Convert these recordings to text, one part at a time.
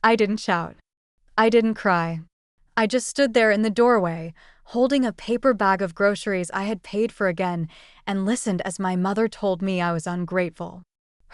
I didn't shout. I didn't cry. I just stood there in the doorway, holding a paper bag of groceries I had paid for again, and listened as my mother told me I was ungrateful.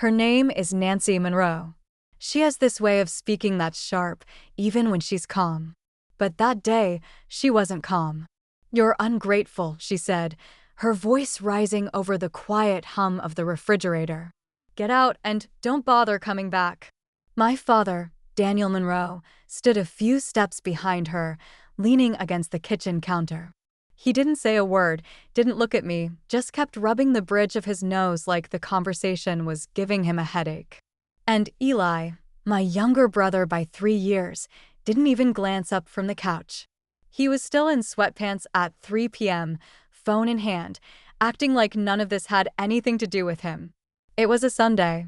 Her name is Nancy Monroe. She has this way of speaking that's sharp, even when she's calm. But that day, she wasn't calm. "You're ungrateful," she said, her voice rising over the quiet hum of the refrigerator. "Get out and don't bother coming back." My father, Daniel Monroe, stood a few steps behind her, leaning against the kitchen counter. He didn't say a word, didn't look at me, just kept rubbing the bridge of his nose like the conversation was giving him a headache. And Eli, my younger brother by 3 years, didn't even glance up from the couch. He was still in sweatpants at 3 p.m., phone in hand, acting like none of this had anything to do with him. It was a Sunday.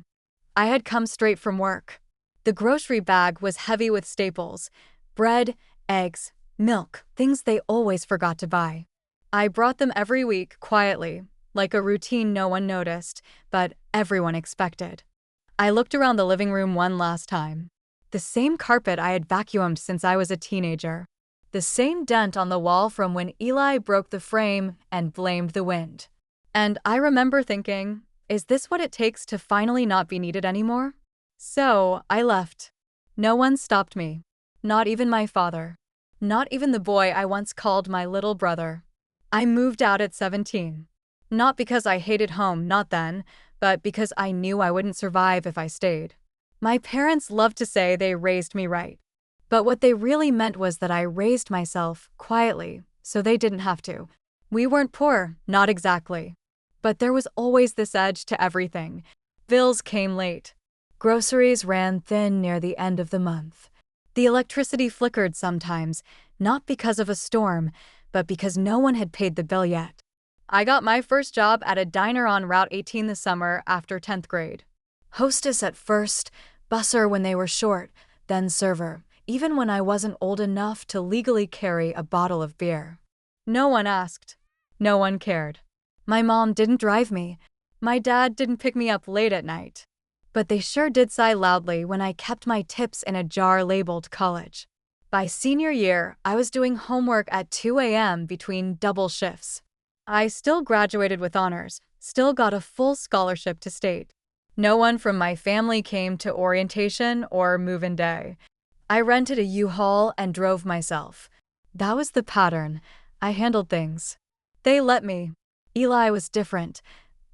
I had come straight from work. The grocery bag was heavy with staples: bread, eggs, milk, things they always forgot to buy. I brought them every week, quietly, like a routine no one noticed, but everyone expected. I looked around the living room one last time. The same carpet I had vacuumed since I was a teenager. The same dent on the wall from when Eli broke the frame and blamed the wind. And I remember thinking, is this what it takes to finally not be needed anymore? So I left. No one stopped me. Not even my father. Not even the boy I once called my little brother. I moved out at 17. Not because I hated home, not then, but because I knew I wouldn't survive if I stayed. My parents loved to say they raised me right. But what they really meant was that I raised myself quietly, so they didn't have to. We weren't poor, not exactly. But there was always this edge to everything. Bills came late. Groceries ran thin near the end of the month. The electricity flickered sometimes, not because of a storm, but because no one had paid the bill yet. I got my first job at a diner on Route 18 this summer after 10th grade. Hostess at first, busser when they were short, then server, even when I wasn't old enough to legally carry a bottle of beer. No one asked. No one cared. My mom didn't drive me. My dad didn't pick me up late at night. But they sure did sigh loudly when I kept my tips in a jar labeled college. By senior year, I was doing homework at 2 a.m. between double shifts. I still graduated with honors, still got a full scholarship to state. No one from my family came to orientation or move-in day. I rented a U-Haul and drove myself. That was the pattern. I handled things. They let me. Eli was different.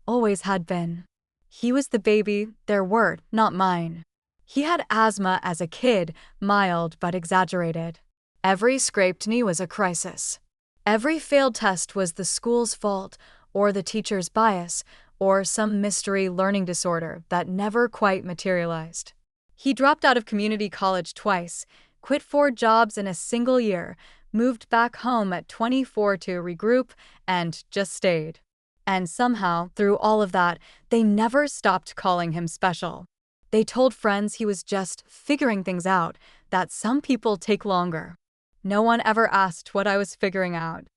Always had been. He was the baby, their word, not mine. He had asthma as a kid, mild but exaggerated. Every scraped knee was a crisis. Every failed test was the school's fault, or the teacher's bias, or some mystery learning disorder that never quite materialized. He dropped out of community college twice, quit 4 jobs in a single year, moved back home at 24 to regroup, and just stayed. And somehow, through all of that, they never stopped calling him special. They told friends he was just figuring things out, that some people take longer. No one ever asked what I was figuring out.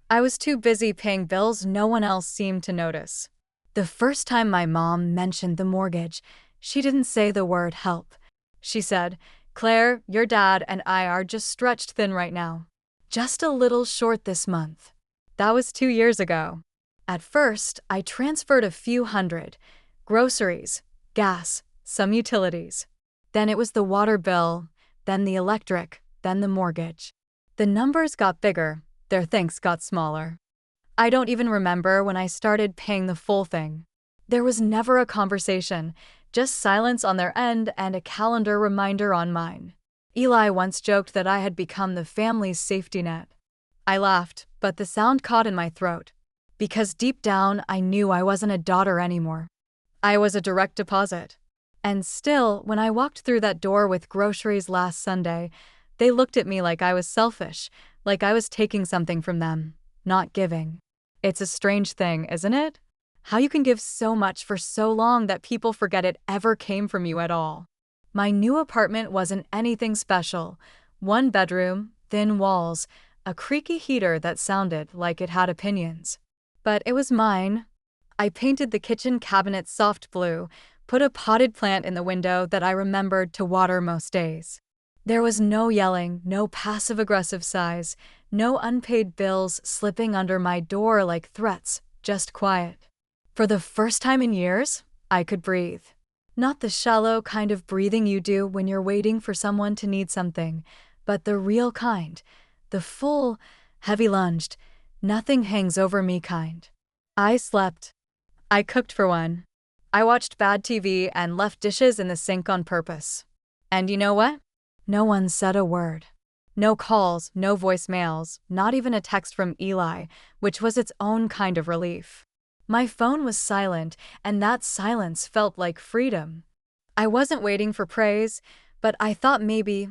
I was too busy paying bills no one else seemed to notice. The first time my mom mentioned the mortgage, she didn't say the word help. She said, "Claire, your dad and I are just stretched thin right now. Just a little short this month." That was 2 years ago. At first, I transferred a few hundred. Groceries, gas, some utilities. Then it was the water bill, then the electric, then the mortgage. The numbers got bigger, their thanks got smaller. I don't even remember when I started paying the full thing. There was never a conversation, just silence on their end and a calendar reminder on mine. Eli once joked that I had become the family's safety net. I laughed, but the sound caught in my throat. Because deep down, I knew I wasn't a daughter anymore. I was a direct deposit. And still, when I walked through that door with groceries last Sunday, they looked at me like I was selfish, like I was taking something from them, not giving. It's a strange thing, isn't it? How you can give so much for so long that people forget it ever came from you at all. My new apartment wasn't anything special. 1 bedroom, thin walls, a creaky heater that sounded like it had opinions. But it was mine. I painted the kitchen cabinet soft blue, put a potted plant in the window that I remembered to water most days. There was no yelling, no passive-aggressive sighs, no unpaid bills slipping under my door like threats, just quiet. For the first time in years, I could breathe. Not the shallow kind of breathing you do when you're waiting for someone to need something, but the real kind, the full, heavy-lunged, nothing hangs over me kind. I slept. I cooked for one. I watched bad TV and left dishes in the sink on purpose. And you know what? No one said a word. No calls, no voicemails, not even a text from Eli, which was its own kind of relief. My phone was silent, and that silence felt like freedom. I wasn't waiting for praise, but I thought maybe,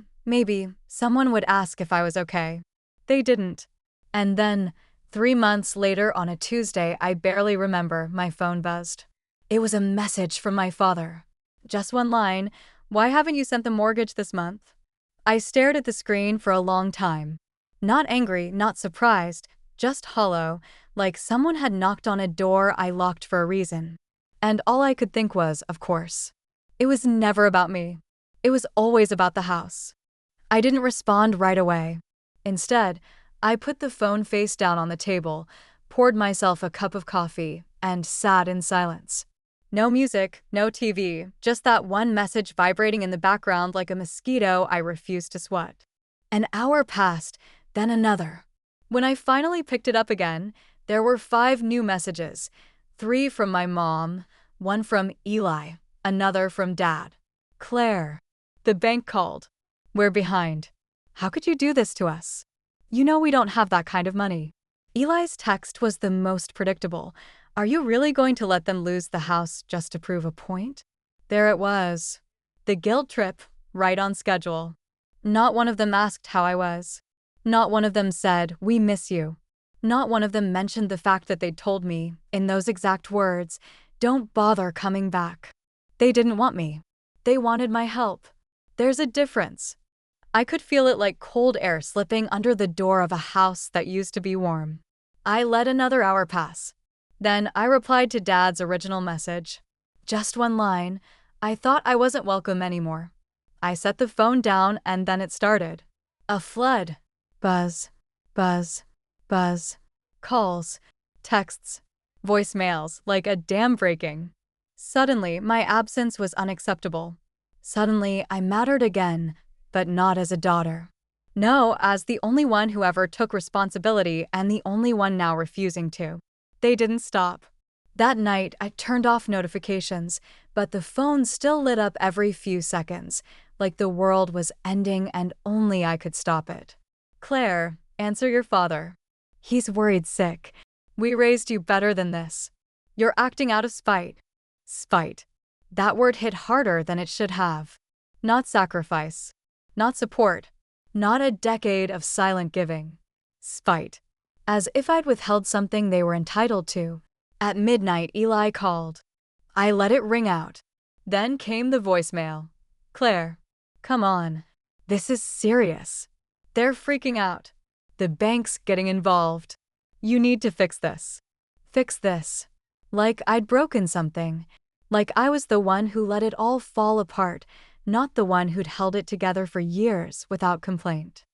someone would ask if I was okay. They didn't. And then, 3 months later on a Tuesday, I barely remember, my phone buzzed. It was a message from my father. Just one line, "Why haven't you sent the mortgage this month?" I stared at the screen for a long time. Not angry, not surprised, just hollow, like someone had knocked on a door I locked for a reason. And all I could think was, of course, it was never about me. It was always about the house. I didn't respond right away. Instead, I put the phone face down on the table, poured myself a cup of coffee, and sat in silence. No music, no TV, just that one message vibrating in the background like a mosquito I refused to swat. An hour passed, then another. When I finally picked it up again, there were 5 new messages. 3 from my mom, 1 from Eli, another from Dad. "Claire, the bank called. We're behind. How could you do this to us? You know we don't have that kind of money." Eli's text was the most predictable. "Are you really going to let them lose the house just to prove a point?" There it was. The guilt trip, right on schedule. Not one of them asked how I was. Not one of them said, "We miss you." Not one of them mentioned the fact that they'd told me, in those exact words, "Don't bother coming back." They didn't want me. They wanted my help. There's a difference. I could feel it like cold air slipping under the door of a house that used to be warm. I let another hour pass. Then I replied to Dad's original message. Just one line. I thought I wasn't welcome anymore. I set the phone down and then it started. A flood. Buzz, buzz, buzz. Calls, texts, voicemails, like a dam breaking. Suddenly, my absence was unacceptable. Suddenly, I mattered again, but not as a daughter. No, as the only one who ever took responsibility and the only one now refusing to. They didn't stop. That night, I turned off notifications, but the phone still lit up every few seconds, like the world was ending and only I could stop it. "Claire, answer your father. He's worried sick. We raised you better than this. You're acting out of spite." Spite. That word hit harder than it should have. Not sacrifice. Not support. Not a decade of silent giving. Spite. As if I'd withheld something they were entitled to. At midnight, Eli called. I let it ring out. Then came the voicemail. "Claire, come on. This is serious. They're freaking out. The bank's getting involved. You need to fix this. Fix this." Like I'd broken something. Like I was the one who let it all fall apart, not the one who'd held it together for years without complaint.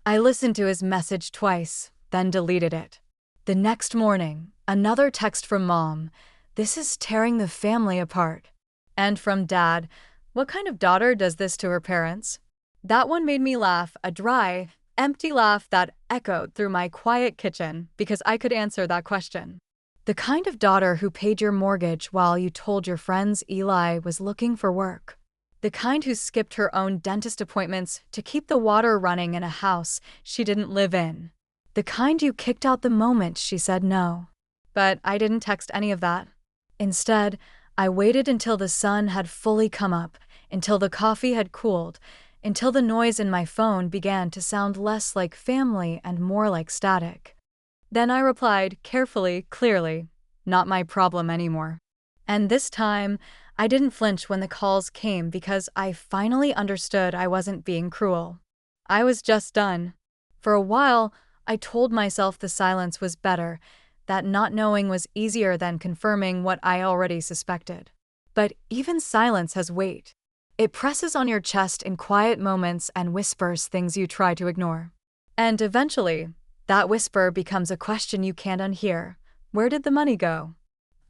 I listened to his message twice, then deleted it. The next morning, another text from Mom. "This is tearing the family apart." And from Dad, "What kind of daughter does this to her parents?" That one made me laugh, a dry, empty laugh that echoed through my quiet kitchen because I could answer that question. The kind of daughter who paid your mortgage while you told your friends Eli was looking for work. The kind who skipped her own dentist appointments to keep the water running in a house she didn't live in. The kind you kicked out the moment she said no. But I didn't text any of that. Instead, I waited until the sun had fully come up, until the coffee had cooled, until the noise in my phone began to sound less like family and more like static. Then I replied, carefully, clearly, "Not my problem anymore." And this time, I didn't flinch when the calls came because I finally understood I wasn't being cruel. I was just done. For a while, I told myself the silence was better, that not knowing was easier than confirming what I already suspected. But even silence has weight. It presses on your chest in quiet moments and whispers things you try to ignore. And eventually, that whisper becomes a question you can't unhear. Where did the money go?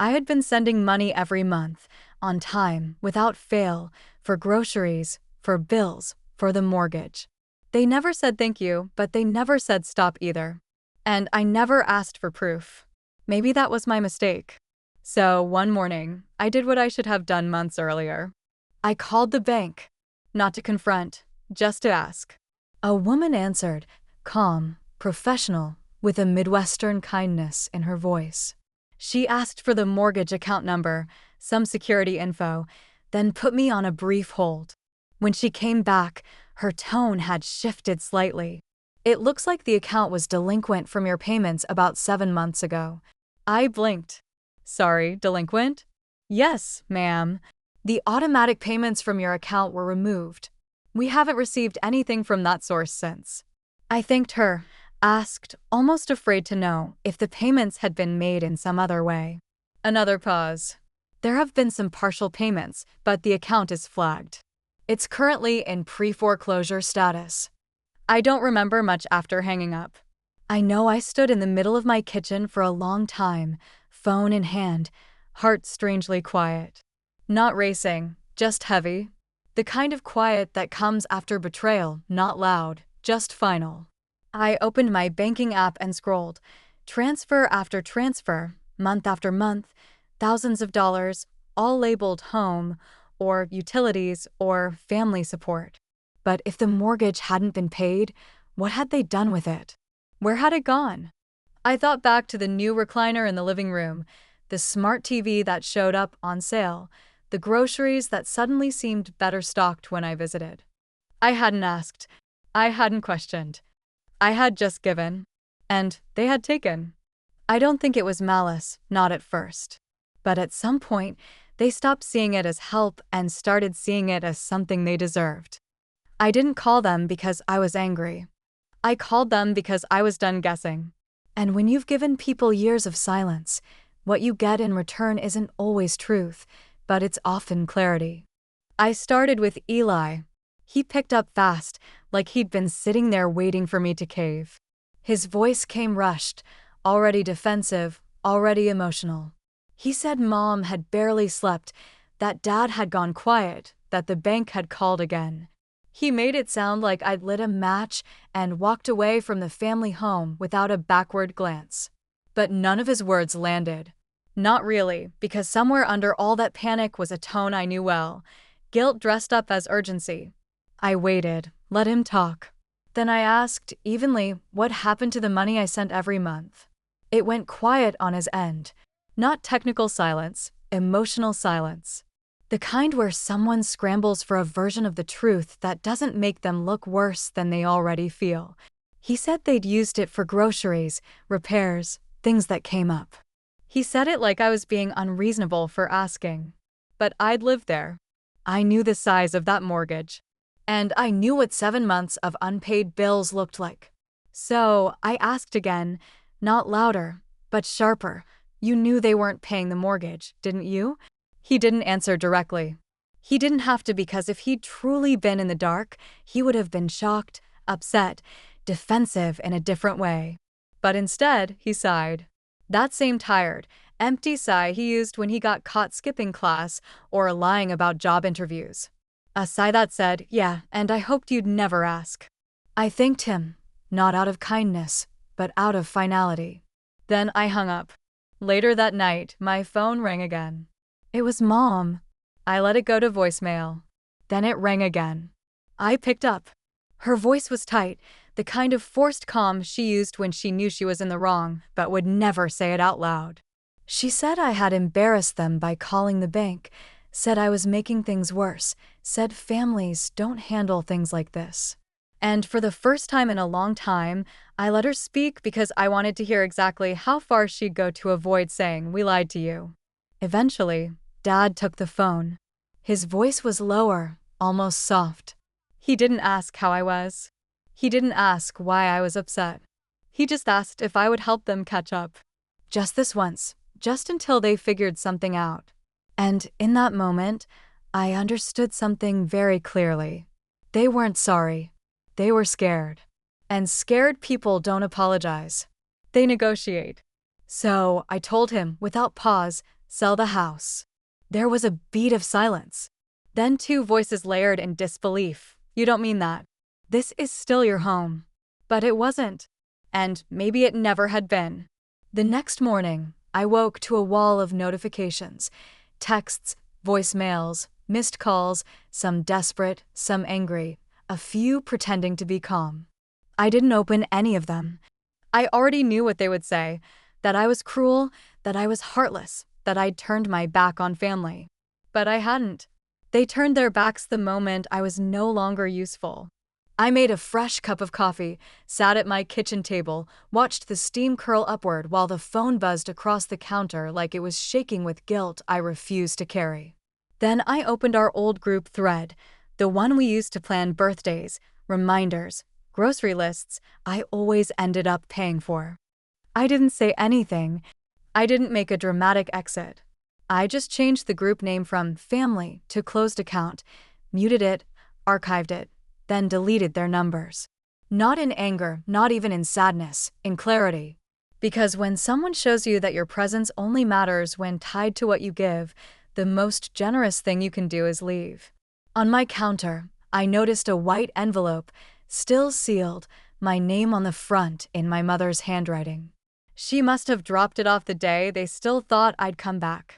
I had been sending money every month, on time, without fail, for groceries, for bills, for the mortgage. They never said thank you, but they never said stop either. And I never asked for proof. Maybe that was my mistake. So, one morning, I did what I should have done months earlier. I called the bank. Not to confront, just to ask. A woman answered, calm, professional, with a Midwestern kindness in her voice. She asked for the mortgage account number, some security info, then put me on a brief hold. When she came back, her tone had shifted slightly. It looks like the account was delinquent from your payments about 7 months ago. I blinked. Sorry, delinquent? Yes, ma'am. The automatic payments from your account were removed. We haven't received anything from that source since. I thanked her, asked, almost afraid to know, if the payments had been made in some other way. Another pause. There have been some partial payments, but the account is flagged. It's currently in pre-foreclosure status. I don't remember much after hanging up. I know I stood in the middle of my kitchen for a long time, phone in hand, heart strangely quiet. Not racing, just heavy. The kind of quiet that comes after betrayal, not loud, just final. I opened my banking app and scrolled. Transfer after transfer, month after month, thousands of dollars, all labeled home, or utilities, or family support. But if the mortgage hadn't been paid, what had they done with it? Where had it gone? I thought back to the new recliner in the living room, the smart TV that showed up on sale, the groceries that suddenly seemed better stocked when I visited. I hadn't asked. I hadn't questioned. I had just given. And they had taken. I don't think it was malice, not at first. But at some point, they stopped seeing it as help and started seeing it as something they deserved. I didn't call them because I was angry. I called them because I was done guessing. And when you've given people years of silence, what you get in return isn't always truth, but it's often clarity. I started with Eli. He picked up fast, like he'd been sitting there waiting for me to cave. His voice came rushed, already defensive, already emotional. He said Mom had barely slept, that Dad had gone quiet, that the bank had called again. He made it sound like I'd lit a match and walked away from the family home without a backward glance. But none of his words landed. Not really, because somewhere under all that panic was a tone I knew well, guilt dressed up as urgency. I waited, let him talk. Then I asked, evenly, what happened to the money I sent every month. It went quiet on his end. Not technical silence, emotional silence. The kind where someone scrambles for a version of the truth that doesn't make them look worse than they already feel. He said they'd used it for groceries, repairs, things that came up. He said it like I was being unreasonable for asking. But I'd lived there. I knew the size of that mortgage. And I knew what 7 months of unpaid bills looked like. So I asked again, not louder, but sharper. You knew they weren't paying the mortgage, didn't you? He didn't answer directly. He didn't have to, because if he'd truly been in the dark, he would have been shocked, upset, defensive in a different way. But instead, he sighed. That same tired, empty sigh he used when he got caught skipping class or lying about job interviews. A sigh that said, yeah, and I hoped you'd never ask. I thanked him, not out of kindness, but out of finality. Then I hung up. Later that night, my phone rang again. It was Mom. I let it go to voicemail. Then it rang again. I picked up. Her voice was tight, the kind of forced calm she used when she knew she was in the wrong, but would never say it out loud. She said I had embarrassed them by calling the bank, said I was making things worse, said families don't handle things like this. And for the first time in a long time, I let her speak because I wanted to hear exactly how far she'd go to avoid saying, "We lied to you." Eventually, Dad took the phone. His voice was lower, almost soft. He didn't ask how I was. He didn't ask why I was upset. He just asked if I would help them catch up. Just this once, just until they figured something out. And in that moment, I understood something very clearly. They weren't sorry. They were scared. And scared people don't apologize. They negotiate. So I told him, without pause, sell the house. There was a beat of silence. Then two voices layered in disbelief. You don't mean that. This is still your home. But it wasn't. And maybe it never had been. The next morning, I woke to a wall of notifications, texts, voicemails, missed calls, some desperate, some angry, a few pretending to be calm. I didn't open any of them. I already knew what they would say, that I was cruel, that I was heartless, that I'd turned my back on family. But I hadn't. They turned their backs the moment I was no longer useful. I made a fresh cup of coffee, sat at my kitchen table, watched the steam curl upward while the phone buzzed across the counter like it was shaking with guilt I refused to carry. Then I opened our old group thread, the one we used to plan birthdays, reminders, grocery lists I always ended up paying for. I didn't say anything. I didn't make a dramatic exit. I just changed the group name from family to closed account, muted it, archived it, then deleted their numbers. Not in anger, not even in sadness, in clarity. Because when someone shows you that your presence only matters when tied to what you give, the most generous thing you can do is leave. On my counter, I noticed a white envelope, still sealed, my name on the front in my mother's handwriting. She must have dropped it off the day they still thought I'd come back.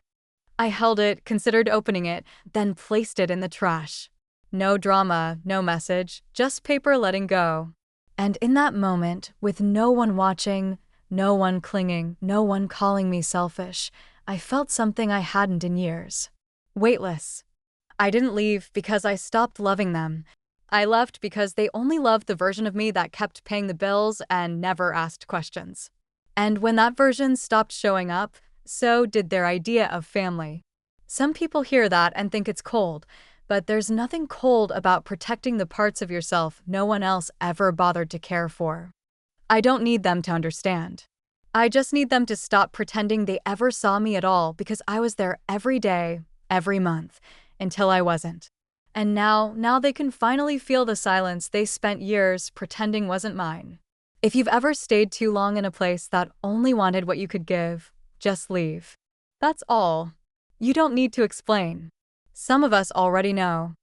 I held it, considered opening it, then placed it in the trash. No drama, no message, just paper letting go. And in that moment, with no one watching, no one clinging, no one calling me selfish, I felt something I hadn't in years. Weightless. I didn't leave because I stopped loving them. I left because they only loved the version of me that kept paying the bills and never asked questions. And when that version stopped showing up, so did their idea of family. Some people hear that and think it's cold, but there's nothing cold about protecting the parts of yourself no one else ever bothered to care for. I don't need them to understand. I just need them to stop pretending they ever saw me at all because I was there every day, every month, until I wasn't. And now they can finally feel the silence they spent years pretending wasn't mine. If you've ever stayed too long in a place that only wanted what you could give, just leave. That's all. You don't need to explain. Some of us already know.